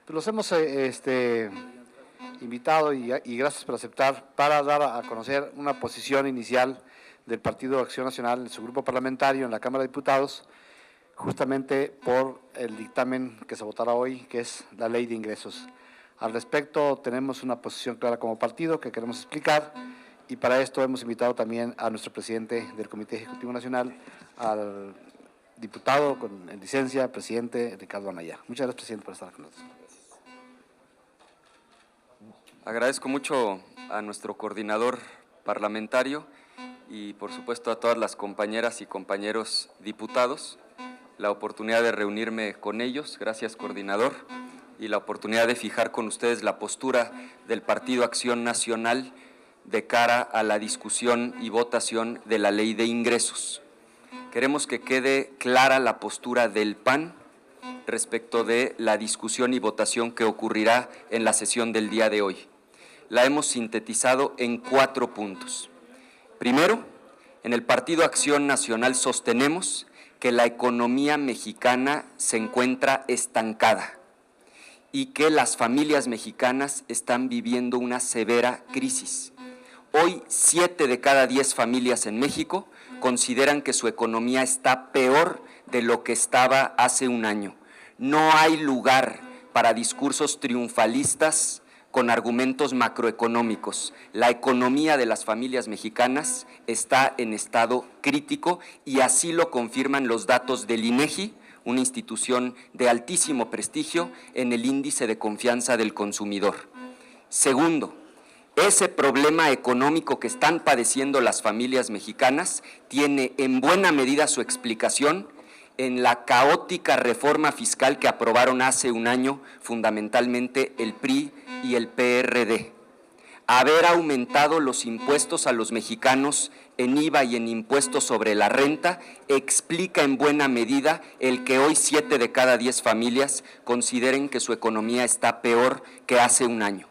Pues los hemos invitado y gracias por aceptar para dar a conocer una posición inicial del Partido Acción Nacional en su grupo parlamentario en la Cámara de Diputados, justamente por el dictamen que se votará hoy, que es la Ley de Ingresos. Al respecto, tenemos una posición clara como partido que queremos explicar y para esto hemos invitado también a nuestro presidente del Comité Ejecutivo Nacional, al diputado con licencia, presidente Ricardo Anaya. Muchas gracias, presidente, por estar con nosotros. Agradezco mucho a nuestro coordinador parlamentario y por supuesto a todas las compañeras y compañeros diputados la oportunidad de reunirme con ellos, gracias coordinador, y la oportunidad de fijar con ustedes la postura del Partido Acción Nacional de cara a la discusión y votación de la Ley de Ingresos. Queremos que quede clara la postura del PAN respecto de la discusión y votación que ocurrirá en la sesión del día de hoy. La hemos sintetizado en 4 puntos. Primero, en el Partido Acción Nacional sostenemos que la economía mexicana se encuentra estancada y que las familias mexicanas están viviendo una severa crisis. Hoy, 7 de cada 10 familias en México consideran que su economía está peor de lo que estaba hace un año. No hay lugar para discursos triunfalistas con argumentos macroeconómicos. La economía de las familias mexicanas está en estado crítico y así lo confirman los datos del INEGI, una institución de altísimo prestigio en el índice de confianza del consumidor. Segundo, ese problema económico que están padeciendo las familias mexicanas tiene en buena medida su explicación en la caótica reforma fiscal que aprobaron hace un año fundamentalmente el PRI y el PRD. Haber aumentado los impuestos a los mexicanos en IVA y en impuestos sobre la renta explica en buena medida el que hoy 7 de cada 10 familias consideren que su economía está peor que hace un año.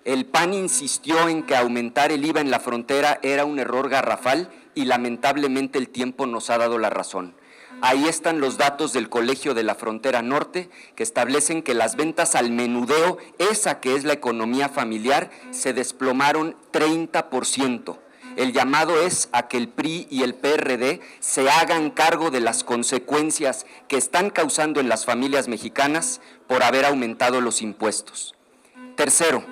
El PAN insistió en que aumentar el IVA en la frontera era un error garrafal y lamentablemente el tiempo nos ha dado la razón. Ahí están los datos del Colegio de la Frontera Norte que establecen que las ventas al menudeo, esa que es la economía familiar, se desplomaron 30%. El llamado es a que el PRI y el PRD se hagan cargo de las consecuencias que están causando en las familias mexicanas por haber aumentado los impuestos. Tercero,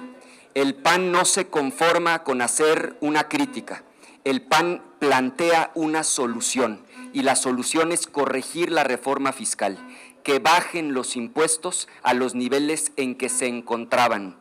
el PAN no se conforma con hacer una crítica. El PAN plantea una solución y la solución es corregir la reforma fiscal, que bajen los impuestos a los niveles en que se encontraban.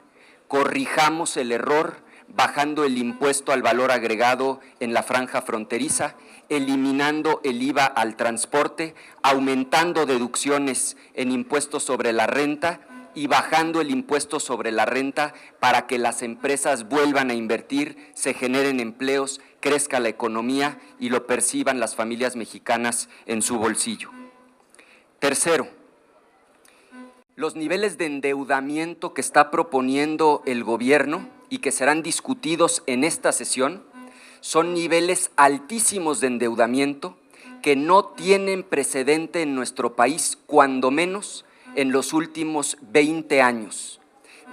Corrijamos el error bajando el impuesto al valor agregado en la franja fronteriza, eliminando el IVA al transporte, aumentando deducciones en impuestos sobre la renta y bajando el impuesto sobre la renta para que las empresas vuelvan a invertir, se generen empleos, crezca la economía y lo perciban las familias mexicanas en su bolsillo. Tercero, los niveles de endeudamiento que está proponiendo el gobierno y que serán discutidos en esta sesión son niveles altísimos de endeudamiento que no tienen precedente en nuestro país, cuando menos en los últimos 20 años.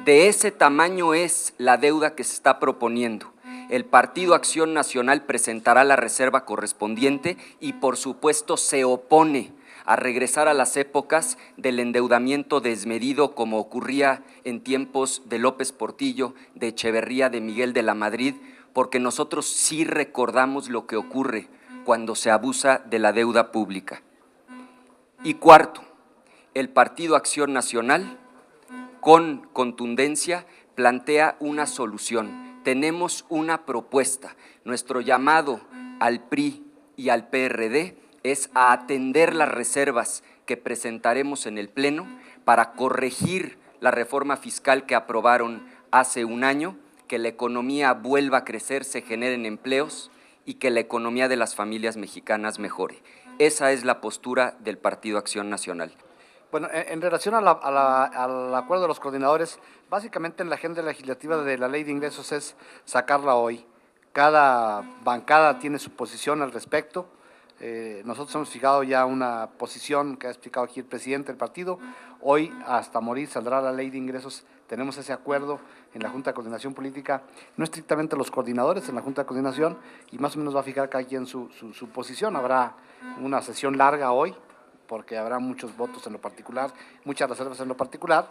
De ese tamaño es la deuda que se está proponiendo. El Partido Acción Nacional presentará la reserva correspondiente y, por supuesto, se opone a regresar a las épocas del endeudamiento desmedido como ocurría en tiempos de López Portillo, de Echeverría, de Miguel de la Madrid, porque nosotros sí recordamos lo que ocurre cuando se abusa de la deuda pública. Y cuarto, el Partido Acción Nacional, con contundencia, plantea una solución. Tenemos una propuesta. Nuestro llamado al PRI y al PRD es a atender las reservas que presentaremos en el Pleno para corregir la reforma fiscal que aprobaron hace un año, que la economía vuelva a crecer, se generen empleos y que la economía de las familias mexicanas mejore. Esa es la postura del Partido Acción Nacional. Bueno, en relación al acuerdo de los coordinadores, básicamente en la agenda legislativa de la Ley de Ingresos es sacarla hoy. Cada bancada tiene su posición al respecto. Nosotros hemos fijado ya una posición que ha explicado aquí el presidente del partido. Hoy, hasta morir, saldrá la ley de ingresos. Tenemos ese acuerdo en la Junta de Coordinación Política, no estrictamente los coordinadores en la Junta de Coordinación, y más o menos va a fijar cada quien su posición. Habrá una sesión larga hoy, porque habrá muchos votos en lo particular, muchas reservas en lo particular,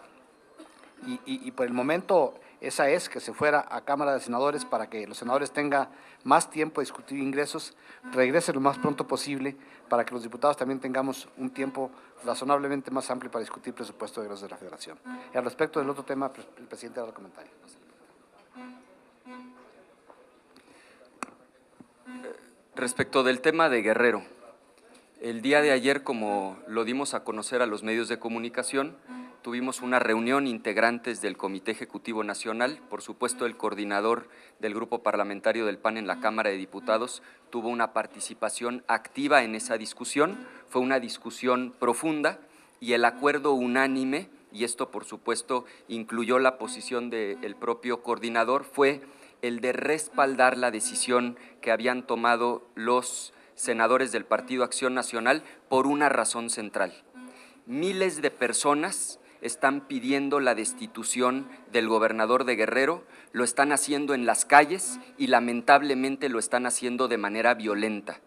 y por el momento esa es que se fuera a Cámara de Senadores para que los senadores tengan más tiempo de discutir ingresos, regrese lo más pronto posible para que los diputados también tengamos un tiempo razonablemente más amplio para discutir presupuesto de egresos de la Federación. Y al respecto del otro tema, el presidente da el comentario. Respecto del tema de Guerrero, el día de ayer, como lo dimos a conocer a los medios de comunicación, tuvimos una reunión integrantes del Comité Ejecutivo Nacional. Por supuesto, el coordinador del Grupo Parlamentario del PAN en la Cámara de Diputados tuvo una participación activa en esa discusión. Fue una discusión profunda y el acuerdo unánime, y esto por supuesto incluyó la posición del propio coordinador, fue el de respaldar la decisión que habían tomado los senadores del Partido Acción Nacional por una razón central. Miles de personas están pidiendo la destitución del gobernador de Guerrero, lo están haciendo en las calles y lamentablemente lo están haciendo de manera violenta.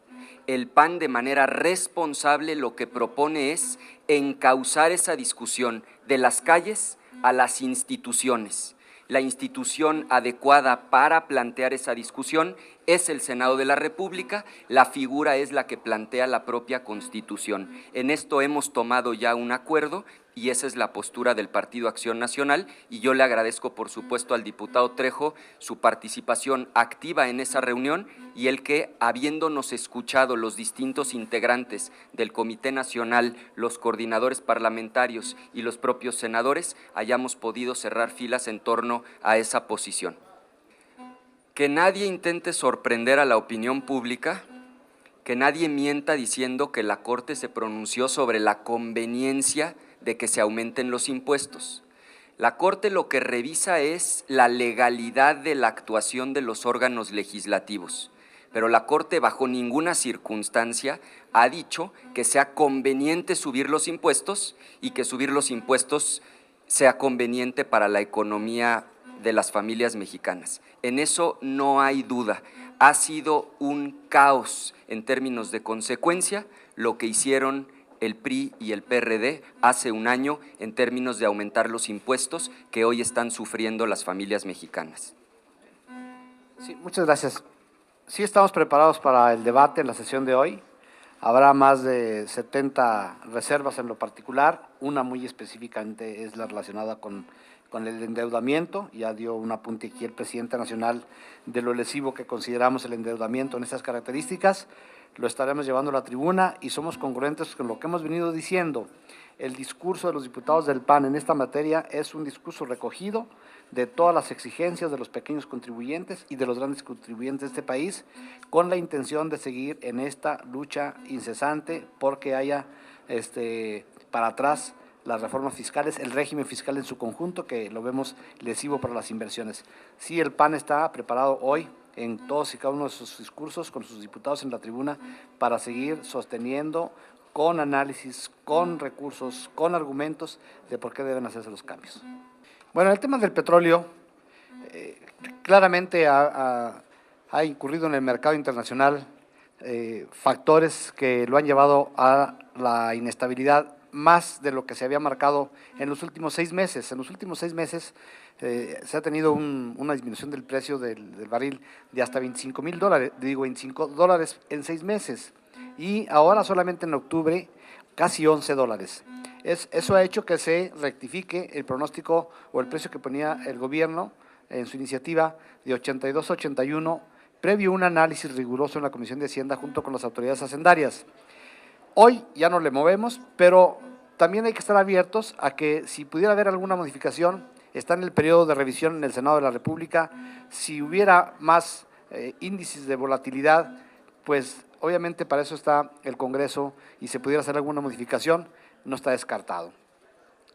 El PAN de manera responsable lo que propone es encauzar esa discusión de las calles a las instituciones. La institución adecuada para plantear esa discusión es el Senado de la República, la figura es la que plantea la propia Constitución. En esto hemos tomado ya un acuerdo y esa es la postura del Partido Acción Nacional, y yo le agradezco por supuesto al diputado Trejo su participación activa en esa reunión y el que, habiéndonos escuchado los distintos integrantes del Comité Nacional, los coordinadores parlamentarios y los propios senadores, hayamos podido cerrar filas en torno a esa posición. Que nadie intente sorprender a la opinión pública, que nadie mienta diciendo que la Corte se pronunció sobre la conveniencia de que se aumenten los impuestos. La Corte lo que revisa es la legalidad de la actuación de los órganos legislativos, pero la Corte bajo ninguna circunstancia ha dicho que sea conveniente subir los impuestos y que subir los impuestos sea conveniente para la economía de las familias mexicanas. En eso no hay duda. Ha sido un caos en términos de consecuencia lo que hicieron el PRI y el PRD hace un año en términos de aumentar los impuestos que hoy están sufriendo las familias mexicanas. Sí, muchas gracias. Sí estamos preparados para el debate en la sesión de hoy. Habrá más de 70 reservas en lo particular, una muy específicamente es la relacionada con el endeudamiento. Ya dio un apunte aquí el presidente nacional de lo lesivo que consideramos el endeudamiento en estas características. Lo estaremos llevando a la tribuna y somos congruentes con lo que hemos venido diciendo. El discurso de los diputados del PAN en esta materia es un discurso recogido de todas las exigencias de los pequeños contribuyentes y de los grandes contribuyentes de este país, con la intención de seguir en esta lucha incesante porque haya para atrás las reformas fiscales, el régimen fiscal en su conjunto, que lo vemos lesivo para las inversiones. Sí, el PAN está preparado hoy en todos y cada uno de sus discursos, con sus diputados en la tribuna, para seguir sosteniendo con análisis, con recursos, con argumentos de por qué deben hacerse los cambios. Bueno, el tema del petróleo claramente ha incurrido en el mercado internacional factores que lo han llevado a la inestabilidad más de lo que se había marcado en los últimos 6 meses. En los últimos 6 meses se ha tenido una disminución del precio del barril de hasta $25,000, $25 en 6 meses. Y ahora solamente en octubre casi $11. Eso ha hecho que se rectifique el pronóstico o el precio que ponía el gobierno en su iniciativa de 82 a 81, previo a un análisis riguroso en la Comisión de Hacienda junto con las autoridades hacendarias. Hoy ya no le movemos, pero también hay que estar abiertos a que si pudiera haber alguna modificación, está en el periodo de revisión en el Senado de la República. Si hubiera más índices de volatilidad, pues obviamente para eso está el Congreso y se pudiera hacer alguna modificación, no está descartado.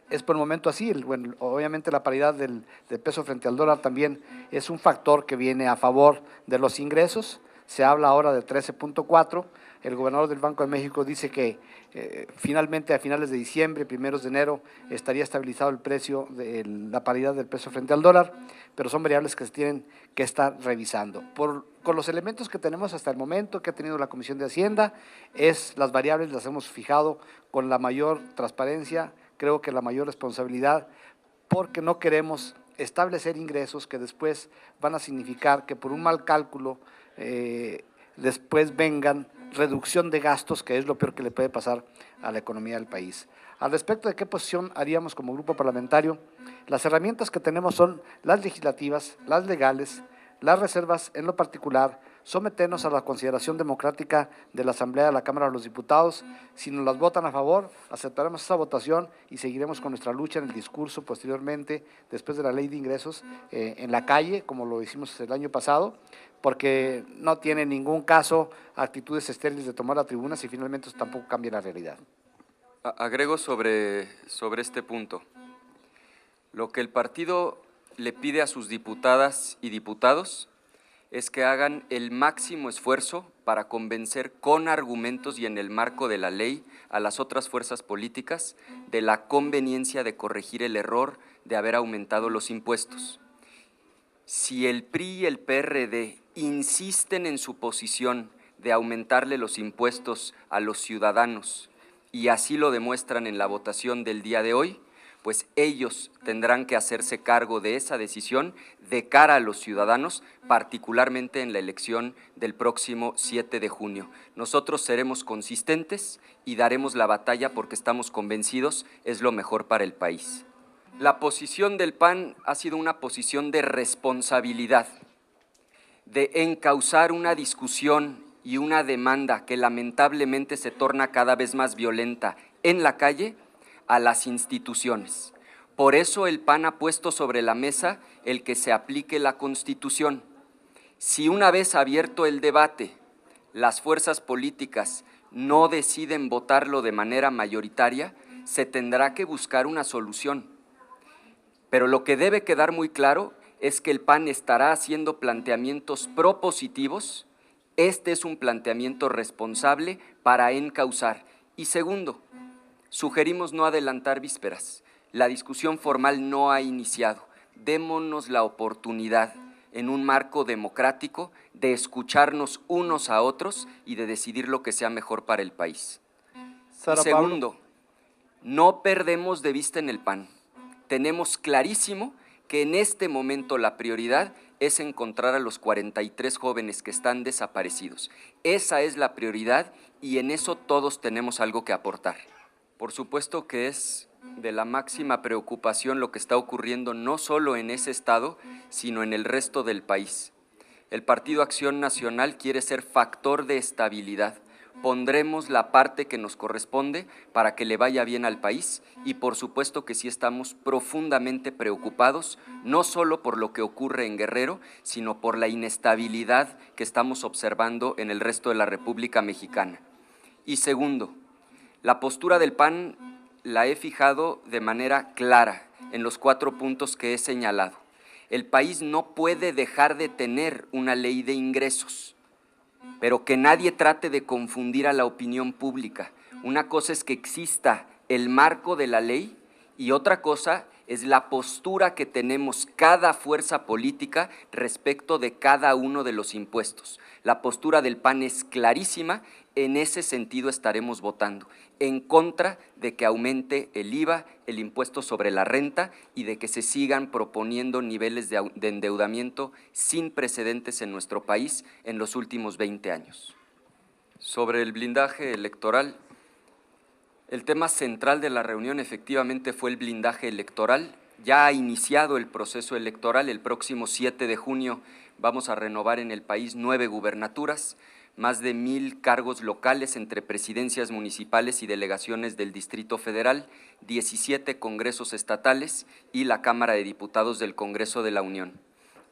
Es por el momento así, bueno, obviamente la paridad del peso frente al dólar también es un factor que viene a favor de los ingresos. se habla ahora de 13.4. El gobernador del Banco de México dice que finalmente a finales de diciembre, primeros de enero, estaría estabilizado el precio, la paridad del peso frente al dólar, pero son variables que se tienen que estar revisando. Con los elementos que tenemos hasta el momento, que ha tenido la Comisión de Hacienda, las variables las hemos fijado con la mayor transparencia, creo que la mayor responsabilidad, porque no queremos establecer ingresos que después van a significar que por un mal cálculo después vengan reducción de gastos, que es lo peor que le puede pasar a la economía del país. Al respecto de qué posición haríamos como grupo parlamentario, las herramientas que tenemos son las legislativas, las legales, las reservas en lo particular, someternos a la consideración democrática de la Asamblea de la Cámara de los Diputados. Si nos las votan a favor, aceptaremos esa votación y seguiremos con nuestra lucha en el discurso posteriormente, después de la ley de ingresos, en la calle, como lo hicimos el año pasado, porque no tiene ningún caso actitudes estériles de tomar la tribuna si finalmente eso tampoco cambia la realidad. Agrego sobre este punto. Lo que el partido le pide a sus diputadas y diputados es que hagan el máximo esfuerzo para convencer con argumentos y en el marco de la ley a las otras fuerzas políticas de la conveniencia de corregir el error de haber aumentado los impuestos. Si el PRI y el PRD insisten en su posición de aumentarle los impuestos a los ciudadanos y así lo demuestran en la votación del día de hoy, pues ellos tendrán que hacerse cargo de esa decisión de cara a los ciudadanos, particularmente en la elección del próximo 7 de junio. Nosotros seremos consistentes y daremos la batalla porque estamos convencidos es lo mejor para el país. La posición del PAN ha sido una posición de responsabilidad, de encauzar una discusión y una demanda que lamentablemente se torna cada vez más violenta en la calle, a las instituciones. Por eso el PAN ha puesto sobre la mesa el que se aplique la Constitución. Si una vez abierto el debate, las fuerzas políticas no deciden votarlo de manera mayoritaria, se tendrá que buscar una solución. Pero lo que debe quedar muy claro es que el PAN estará haciendo planteamientos propositivos. Este es un planteamiento responsable para encauzar. Y segundo, sugerimos no adelantar vísperas. La discusión formal no ha iniciado. Démonos la oportunidad, en un marco democrático, de escucharnos unos a otros y de decidir lo que sea mejor para el país. Y segundo, no perdemos de vista en el PAN. Tenemos clarísimo que en este momento la prioridad es encontrar a los 43 jóvenes que están desaparecidos. Esa es la prioridad y en eso todos tenemos algo que aportar. Por supuesto que es de la máxima preocupación lo que está ocurriendo no solo en ese estado, sino en el resto del país. El Partido Acción Nacional quiere ser factor de estabilidad. Pondremos la parte que nos corresponde para que le vaya bien al país y por supuesto que sí estamos profundamente preocupados, no solo por lo que ocurre en Guerrero, sino por la inestabilidad que estamos observando en el resto de la República Mexicana. Y segundo, la postura del PAN la he fijado de manera clara en los 4 puntos que he señalado. El país no puede dejar de tener una ley de ingresos, pero que nadie trate de confundir a la opinión pública. Una cosa es que exista el marco de la ley y otra cosa es la postura que tenemos cada fuerza política respecto de cada uno de los impuestos. La postura del PAN es clarísima, en ese sentido estaremos votando, en contra de que aumente el IVA, el impuesto sobre la renta y de que se sigan proponiendo niveles de endeudamiento sin precedentes en nuestro país en los últimos 20 años. Sobre el blindaje electoral, el tema central de la reunión efectivamente fue el blindaje electoral. Ya ha iniciado el proceso electoral, el próximo 7 de junio vamos a renovar en el país 9 gubernaturas, más de 1,000 cargos locales entre presidencias municipales y delegaciones del Distrito Federal, 17 congresos estatales y la Cámara de Diputados del Congreso de la Unión.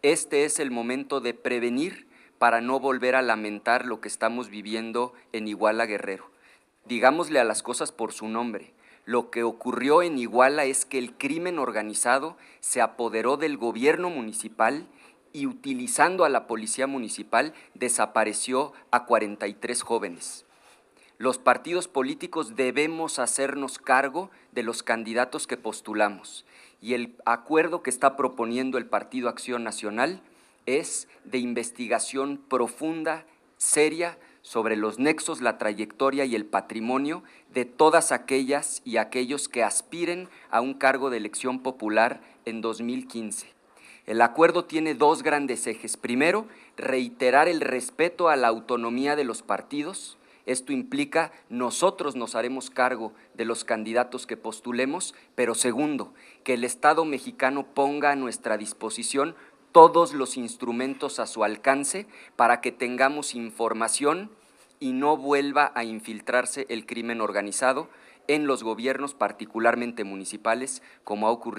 Este es el momento de prevenir para no volver a lamentar lo que estamos viviendo en Iguala, Guerrero. Digámosle a las cosas por su nombre. Lo que ocurrió en Iguala es que el crimen organizado se apoderó del gobierno municipal y utilizando a la policía municipal desapareció a 43 jóvenes. Los partidos políticos debemos hacernos cargo de los candidatos que postulamos y el acuerdo que está proponiendo el Partido Acción Nacional es de investigación profunda, seria, sobre los nexos, la trayectoria y el patrimonio de todas aquellas y aquellos que aspiren a un cargo de elección popular en 2015. El acuerdo tiene dos grandes ejes. Primero, reiterar el respeto a la autonomía de los partidos. Esto implica nosotros nos haremos cargo de los candidatos que postulemos, pero segundo, que el Estado mexicano ponga a nuestra disposición todos los instrumentos a su alcance para que tengamos información y no vuelva a infiltrarse el crimen organizado en los gobiernos, particularmente municipales, como ha ocurrido